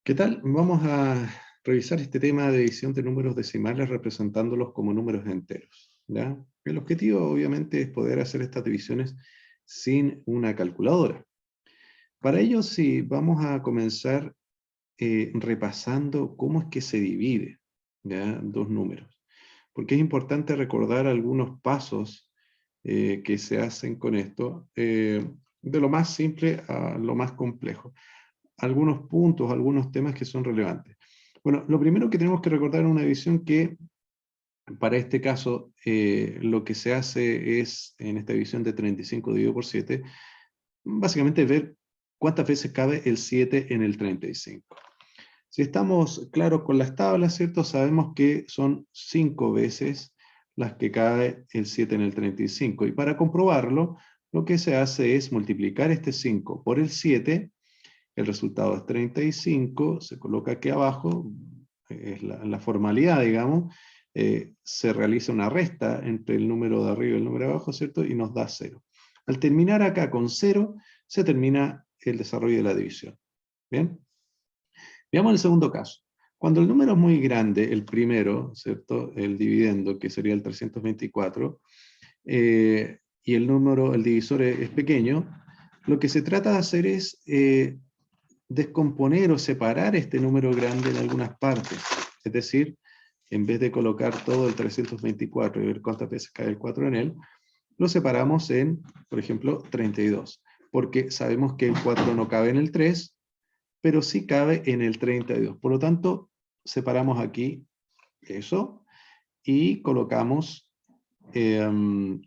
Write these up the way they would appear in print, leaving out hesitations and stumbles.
¿Qué tal? Vamos a revisar este tema de edición de números decimales representándolos como números enteros, ¿ya? El objetivo obviamente es poder hacer estas divisiones sin una calculadora. Para ello sí, vamos a comenzar repasando cómo es que se divide, ¿ya? Dos números. Porque es importante recordar algunos pasos que se hacen con esto, de lo más simple a lo más complejo. Algunos puntos, algunos temas que son relevantes. Bueno, lo primero que tenemos que recordar en una división que para este caso lo que se hace es, en esta división de 35 dividido por 7, básicamente ver cuántas veces cabe el 7 en el 35. Si estamos claros con las tablas, ¿cierto? Sabemos que son 5 veces las que cabe el 7 en el 35. Y para comprobarlo, lo que se hace es multiplicar este 5 por el 7. El resultado es 35, se coloca aquí abajo, es la formalidad, digamos, se realiza una resta entre el número de arriba y el número de abajo, ¿cierto? Y nos da 0. Al terminar acá con 0, se termina el desarrollo de la división. ¿Bien? Veamos el segundo caso. Cuando el número es muy grande, el primero, ¿cierto? El dividendo, que sería el 324, y el divisor es pequeño, lo que se trata de hacer es descomponer o separar este número grande en algunas partes. Es decir, en vez de colocar todo el 324 y ver cuántas veces cae el 4 en él, lo separamos en, por ejemplo, 32. Porque sabemos que el 4 no cabe en el 3, pero sí cabe en el 32. Por lo tanto, separamos aquí eso y colocamos el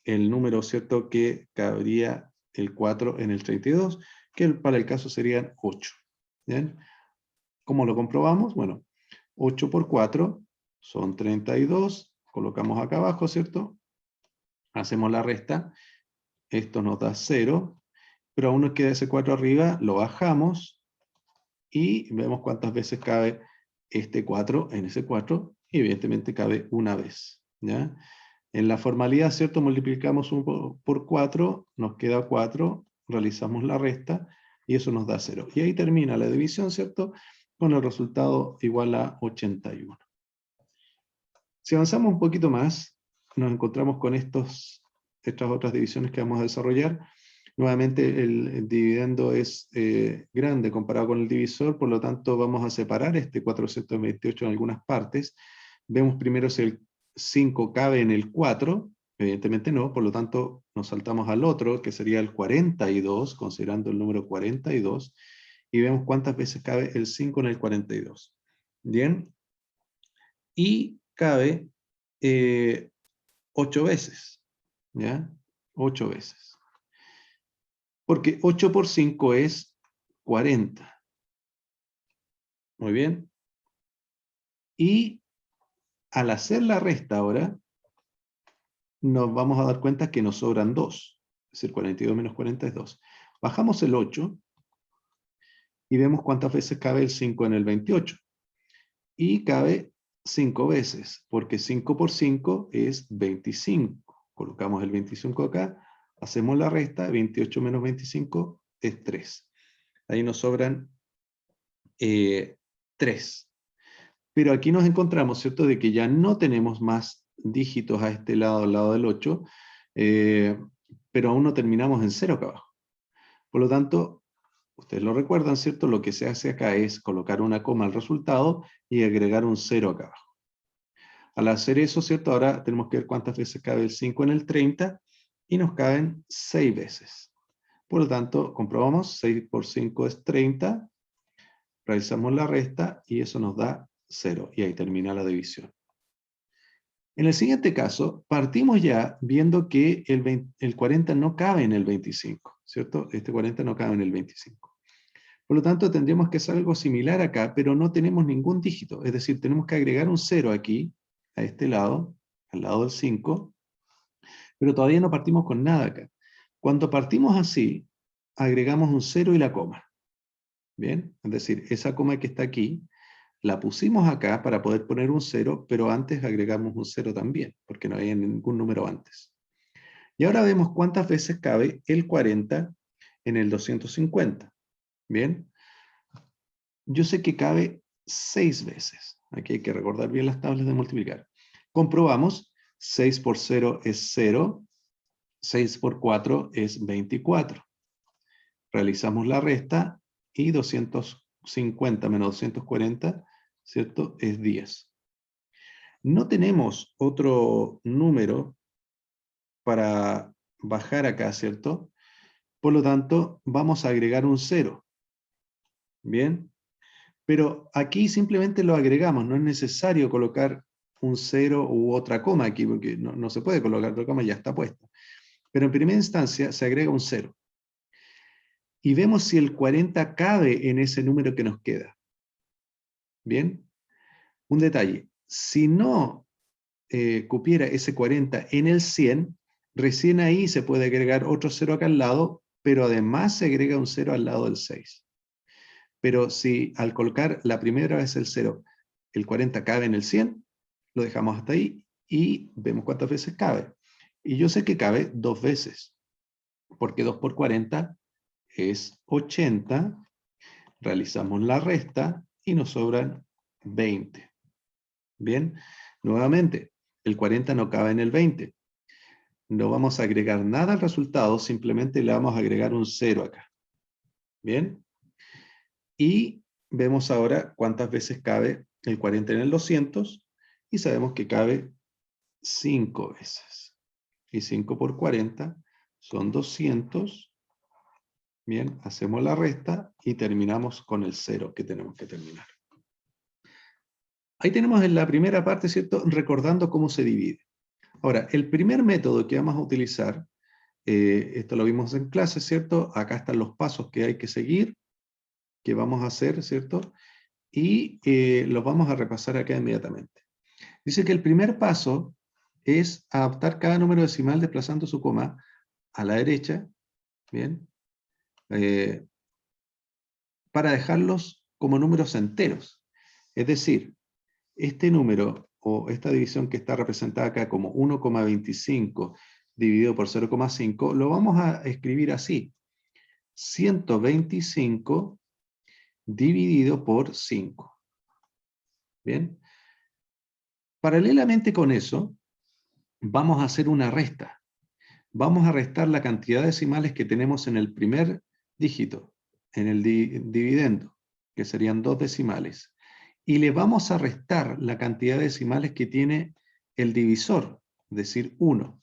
número, ¿cierto?, que cabría el 4 en el 32, que para el caso serían 8. ¿Bien? ¿Cómo lo comprobamos? Bueno, 8 por 4 son 32, colocamos acá abajo, ¿cierto? Hacemos la resta, esto nos da 0, pero aún nos queda ese 4 arriba, lo bajamos y vemos cuántas veces cabe este 4 en ese 4, y evidentemente cabe una vez, ¿ya? En la formalidad, ¿cierto? Multiplicamos 1 por 4, nos queda 4, realizamos la resta, y eso nos da 0. Y ahí termina la división, ¿cierto? Con el resultado igual a 81. Si avanzamos un poquito más, nos encontramos con estas otras divisiones que vamos a desarrollar. Nuevamente el dividendo es grande comparado con el divisor, por lo tanto vamos a separar este 428 en algunas partes. Vemos primero si el 5 cabe en el 4, evidentemente no, por lo tanto nos saltamos al otro, que sería el 42, considerando el número 42, y vemos cuántas veces cabe el 5 en el 42. Bien, y cabe 8 veces, ¿ya? 8 veces. Porque 8 por 5 es 40. Muy bien. Y al hacer la resta ahora, nos vamos a dar cuenta que nos sobran 2. Es decir, 42 menos 40 es 2. Bajamos el 8 y vemos cuántas veces cabe el 5 en el 28. Y cabe 5 veces, porque 5 por 5 es 25. Colocamos el 25 acá, hacemos la resta, 28 menos 25 es 3. Ahí nos sobran 3. Pero aquí nos encontramos, ¿cierto?, de que ya no tenemos más dígitos a este lado, al lado del 8, pero aún no terminamos en 0 acá abajo. Por lo tanto, ustedes lo recuerdan, ¿cierto? Lo que se hace acá es colocar una coma al resultado y agregar un 0 acá abajo. Al hacer eso, ¿cierto? Ahora tenemos que ver cuántas veces cabe el 5 en el 30, y nos caben 6 veces. Por lo tanto, comprobamos, 6 por 5 es 30, realizamos la resta y eso nos da 0, y ahí termina la división. En el siguiente caso, partimos ya viendo que el 40 no cabe en el 25, ¿cierto? Este 40 no cabe en el 25. Por lo tanto, tendríamos que hacer algo similar acá, pero no tenemos ningún dígito. Es decir, tenemos que agregar un 0 aquí, a este lado, al lado del 5, pero todavía no partimos con nada acá. Cuando partimos así, agregamos un 0 y la coma. ¿Bien? Es decir, esa coma que está aquí, la pusimos acá para poder poner un 0, pero antes agregamos un 0 también, porque no había ningún número antes. Y ahora vemos cuántas veces cabe el 40 en el 250. ¿Bien? yo sé que cabe 6 veces. Aquí hay que recordar bien las tablas de multiplicar. Comprobamos, 6 por 0 es 0, 6 por 4 es 24. Realizamos la resta y 250 menos 240, ¿cierto? Es 10. No tenemos otro número para bajar acá, ¿cierto? Por lo tanto, vamos a agregar un 0. ¿Bien? Pero aquí simplemente lo agregamos, no es necesario colocar un 0 u otra coma aquí, porque no se puede colocar otra coma, ya está puesta. Pero en primera instancia se agrega un 0. Y vemos si el 40 cabe en ese número que nos queda. ¿Bien? Un detalle, si no cupiera ese 40 en el 100, recién ahí se puede agregar otro 0 acá al lado, pero además se agrega un 0 al lado del 6. Pero si al colocar la primera vez el 0, el 40 cabe en el 100, lo dejamos hasta ahí y vemos cuántas veces cabe. Y yo sé que cabe 2 veces, porque 2 por 40 es 80, realizamos la resta y nos sobran 20. Bien, nuevamente, el 40 no cabe en el 20. No vamos a agregar nada al resultado, simplemente le vamos a agregar un 0 acá. Bien, y vemos ahora cuántas veces cabe el 40 en el 200 y sabemos que cabe 5 veces. Y 5 por 40 son 200. Bien, hacemos la resta y terminamos con el 0 que tenemos que terminar. Ahí tenemos en la primera parte, ¿cierto? Recordando cómo se divide. Ahora, el primer método que vamos a utilizar, esto lo vimos en clase, ¿cierto? Acá están los pasos que hay que seguir, que vamos a hacer, ¿cierto? Y los vamos a repasar acá inmediatamente. Dice que el primer paso es adaptar cada número decimal desplazando su coma a la derecha, ¿bien? Para dejarlos como números enteros. Es decir, este número o esta división que está representada acá como 1,25 dividido por 0,5, lo vamos a escribir así. 125 dividido por 5. ¿Bien? Paralelamente con eso, vamos a hacer una resta. Vamos a restar la cantidad de decimales que tenemos en el primer dígito, en el dividendo, que serían 2 decimales. Y le vamos a restar la cantidad de decimales que tiene el divisor, es decir, 1.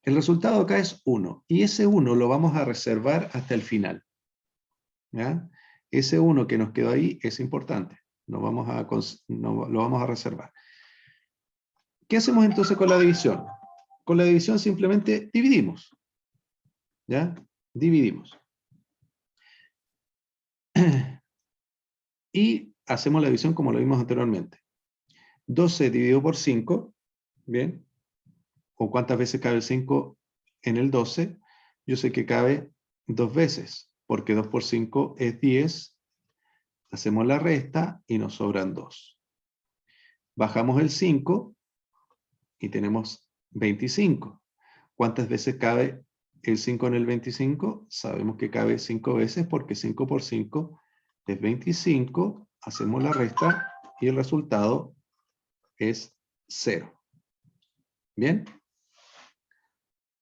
El resultado acá es 1, y ese 1 lo vamos a reservar hasta el final. ¿Ya? Ese 1 que nos quedó ahí es importante, lo vamos a reservar. ¿Qué hacemos entonces con la división? Con la división simplemente dividimos. ¿Ya? Dividimos. Y hacemos la división como lo vimos anteriormente. 12 dividido por 5, ¿bien? ¿O cuántas veces cabe el 5 en el 12? Yo sé que cabe 2 veces, porque 2 por 5 es 10. Hacemos la resta y nos sobran 2. Bajamos el 5 y tenemos 25. ¿Cuántas veces cabe el 5 en el 25? Sabemos que cabe 5 veces porque 5 por 5 es 25. Hacemos la resta y el resultado es 0. ¿Bien?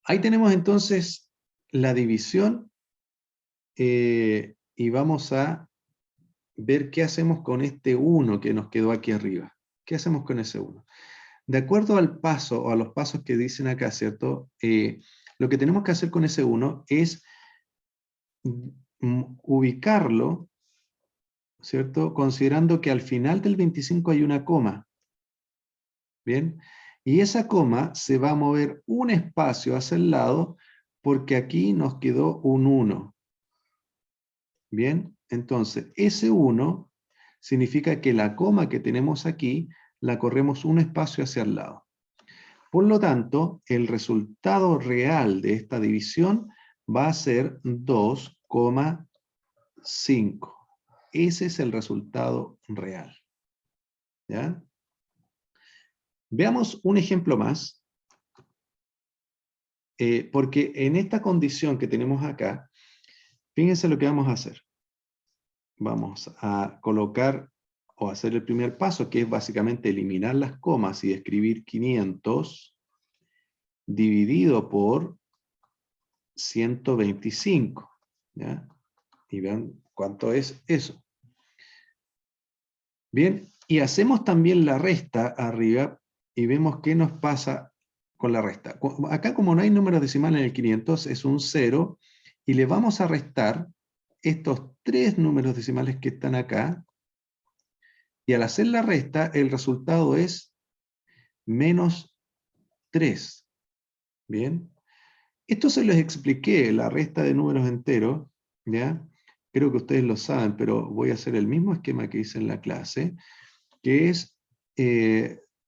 Ahí tenemos entonces la división y vamos a ver qué hacemos con este 1 que nos quedó aquí arriba. ¿Qué hacemos con ese 1? De acuerdo al paso o a los pasos que dicen acá, ¿cierto? Lo que tenemos que hacer con ese 1 es ubicarlo, ¿cierto? Considerando que al final del 25 hay una coma. ¿Bien? Y esa coma se va a mover un espacio hacia el lado porque aquí nos quedó un 1. ¿Bien? Entonces, ese 1 significa que la coma que tenemos aquí la corremos un espacio hacia el lado. Por lo tanto, el resultado real de esta división va a ser 2,5. Ese es el resultado real. ¿Ya? Veamos un ejemplo más, porque en esta condición que tenemos acá, fíjense lo que vamos a hacer. vamos a colocar o hacer el primer paso, que es básicamente eliminar las comas y escribir 500 dividido por 125. ¿Ya? Y vean cuánto es eso. Bien, y hacemos también la resta arriba y vemos qué nos pasa con la resta. Acá, como no hay números decimales en el 500, es un 0, y le vamos a restar estos 3 números decimales que están acá, y al hacer la resta, el resultado es menos 3. Bien, esto se los expliqué, la resta de números enteros, ¿ya? Creo que ustedes lo saben, pero voy a hacer el mismo esquema que hice en la clase, que es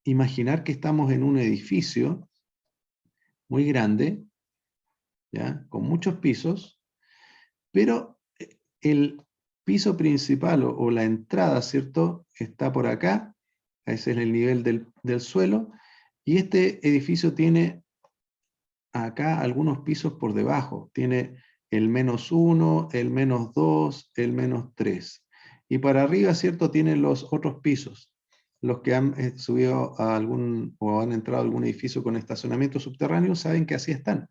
imaginar que estamos en un edificio muy grande, ¿ya? Con muchos pisos, pero el piso principal o la entrada, ¿cierto?, está por acá, ese es el nivel del suelo, y este edificio tiene acá algunos pisos por debajo, tiene el -1, el -2, el -3, y para arriba, ¿cierto?, tiene los otros pisos. Los que han subido a algún, o han entrado a algún edificio con estacionamiento subterráneo, saben que así están.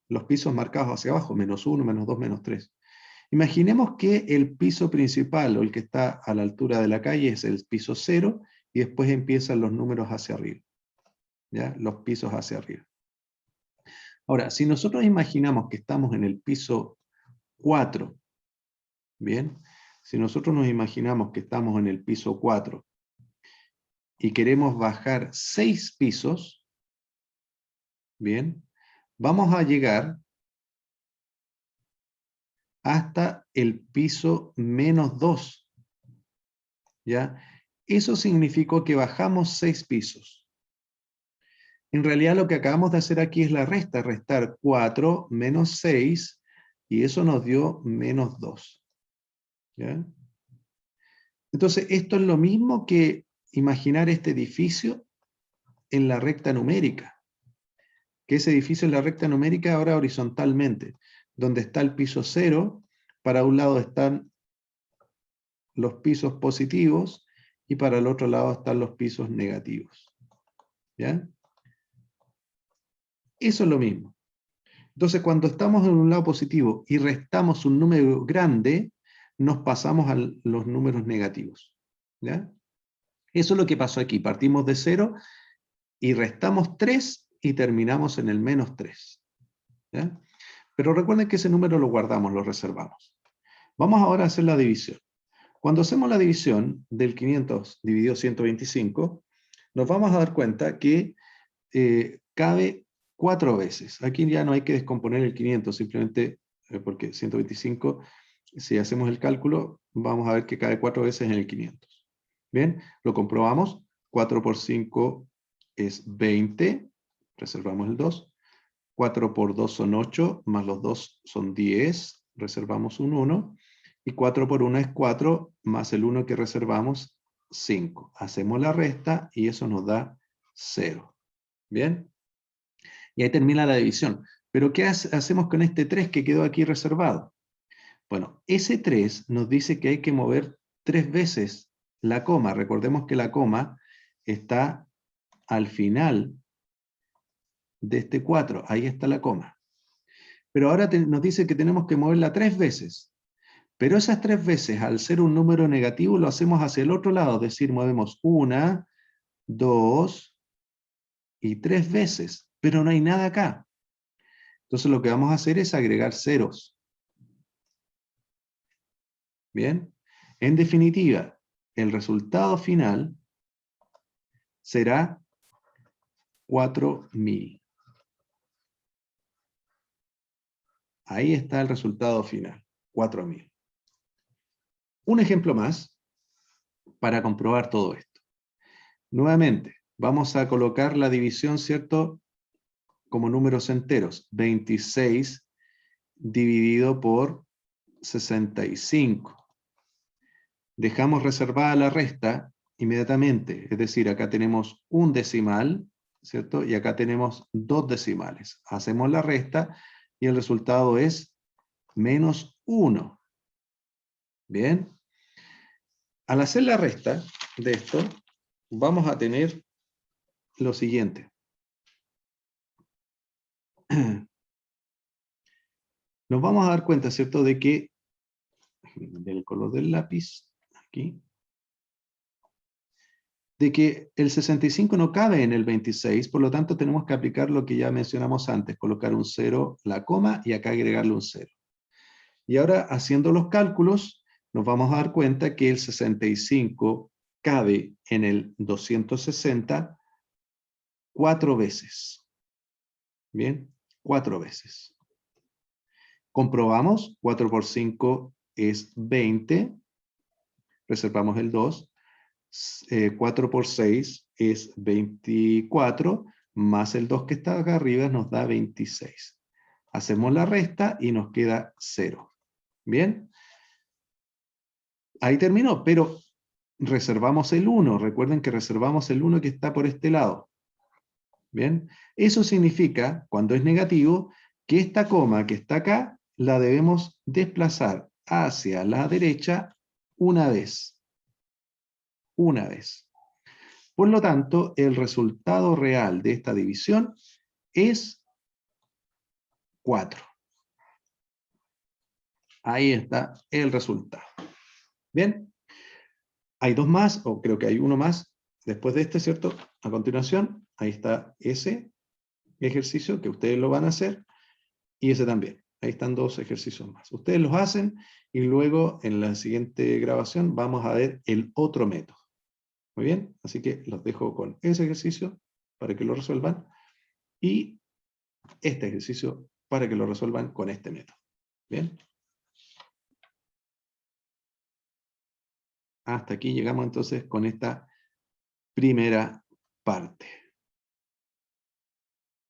Los pisos marcados hacia abajo, -1, -2, -3. Imaginemos que el piso principal, o el que está a la altura de la calle, es el piso 0, y después empiezan los números hacia arriba. ¿Ya? Los pisos hacia arriba. Ahora, si nosotros imaginamos que estamos en el piso 4, ¿bien? Si nosotros nos imaginamos que estamos en el piso 4, y queremos bajar 6 pisos, ¿bien? Vamos a llegar hasta el piso -2, ¿ya? Eso significó que bajamos 6 pisos. En realidad lo que acabamos de hacer aquí es la resta, restar 4 menos 6, y eso nos dio -2. ¿Ya? Entonces, esto es lo mismo que imaginar este edificio en la recta numérica, que ese edificio en la recta numérica ahora horizontalmente, donde está el piso 0, para un lado están los pisos positivos y para el otro lado están los pisos negativos. ¿Ya? Eso es lo mismo. Entonces, cuando estamos en un lado positivo y restamos un número grande, nos pasamos a los números negativos. ¿Ya? Eso es lo que pasó aquí. Partimos de 0 y restamos 3 y terminamos en el -3. ¿Ya? Pero recuerden que ese número lo guardamos, lo reservamos. Vamos ahora a hacer la división. Cuando hacemos la división del 500 dividido 125, nos vamos a dar cuenta que cabe 4 veces. Aquí ya no hay que descomponer el 500, simplemente porque 125, si hacemos el cálculo, vamos a ver que cabe 4 veces en el 500. Bien, lo comprobamos. 4 por 5 es 20, reservamos el 2. 4 por 2 son 8, más los 2 son 10, reservamos un 1. Y 4 por 1 es 4, más el 1 que reservamos, 5. Hacemos la resta y eso nos da 0. ¿Bien? Y ahí termina la división. Pero ¿qué hacemos con este 3 que quedó aquí reservado? Bueno, ese 3 nos dice que hay que mover 3 veces la coma. Recordemos que la coma está al final de este 4. Ahí está la coma. Pero ahora nos dice que tenemos que moverla 3 veces. Pero esas 3 veces, al ser un número negativo, lo hacemos hacia el otro lado. Es decir, movemos 1, 2 y 3 veces. Pero no hay nada acá. Entonces lo que vamos a hacer es agregar ceros. ¿Bien? En definitiva, el resultado final será 4000. Ahí está el resultado final, 4000. Un ejemplo más para comprobar todo esto. Nuevamente, vamos a colocar la división, ¿cierto?, como números enteros. 26 dividido por 65. Dejamos reservada la resta inmediatamente, es decir, acá tenemos un decimal, ¿cierto? Y acá tenemos 2 decimales. Hacemos la resta y el resultado es -1. ¿Bien? Al hacer la resta de esto, vamos a tener lo siguiente. Nos vamos a dar cuenta, ¿cierto?, de que, del color del lápiz, aquí, de que el 65 no cabe en el 26, por lo tanto tenemos que aplicar lo que ya mencionamos antes, colocar un 0, la coma, y acá agregarle un 0. Y ahora, haciendo los cálculos, nos vamos a dar cuenta que el 65 cabe en el 260 4 veces. Bien, 4 veces. Comprobamos, 4 por 5 es 20, reservamos el 2, 4 por 6 es 24, más el 2 que está acá arriba nos da 26. Hacemos la resta y nos queda 0. Bien, ahí terminó, pero reservamos el 1. Recuerden que reservamos el 1 que está por este lado. Bien, eso significa, cuando es negativo, que esta coma que está acá la debemos desplazar hacia la derecha una vez. Una vez. Por lo tanto, el resultado real de esta división es 4. Ahí está el resultado. Bien, hay dos más, o creo que hay uno más, después de este, ¿cierto? A continuación, ahí está ese ejercicio que ustedes lo van a hacer, y ese también. Ahí están dos ejercicios más. Ustedes los hacen, y luego en la siguiente grabación vamos a ver el otro método. Muy bien, así que los dejo con ese ejercicio para que lo resuelvan, y este ejercicio para que lo resuelvan con este método. Bien. Hasta aquí llegamos entonces con esta primera parte.